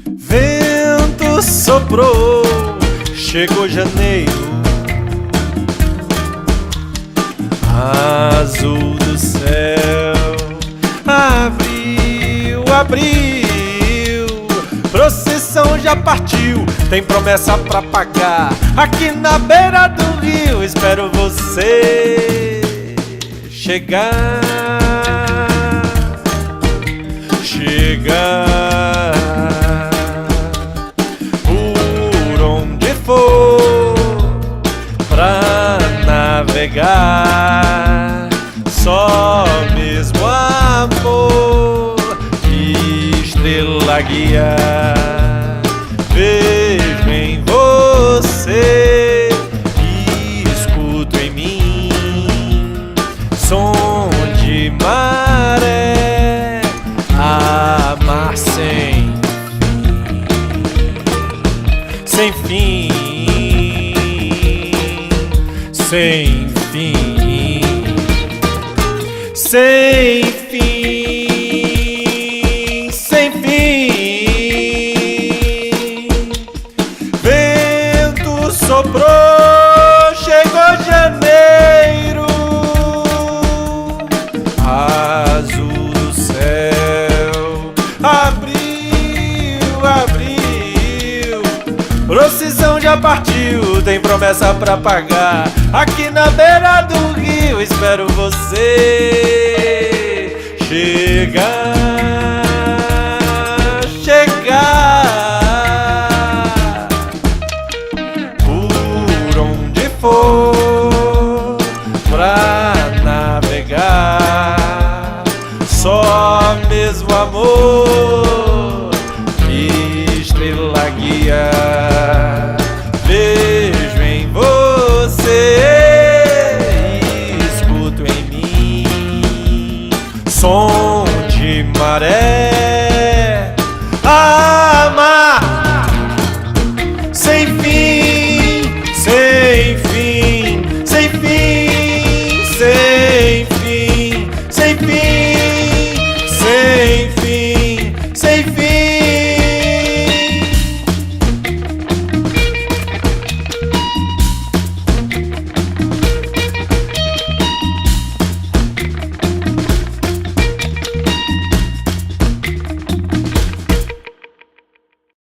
Vento soprou, chegou janeiro, azul do céu. Abril, abril, procissão já partiu, tem promessa pra pagar. Aqui na beira do rio espero você chegar. Chegar por onde for pra navegar, só mesmo amor e estrela guiar. Vejo em você e escuto em mim som de maré, amar sem fim, sem fim, sem fim, sem fim. Vento soprou, chegou janeiro, azul do céu. Abril, abril, procissão já partiu, tem promessa pra pagar. Aqui na beira do rio espero você chegar. Chegar por onde for pra navegar, só mesmo amor e estrela guia. Vejo em você e escuto em mim som de maré,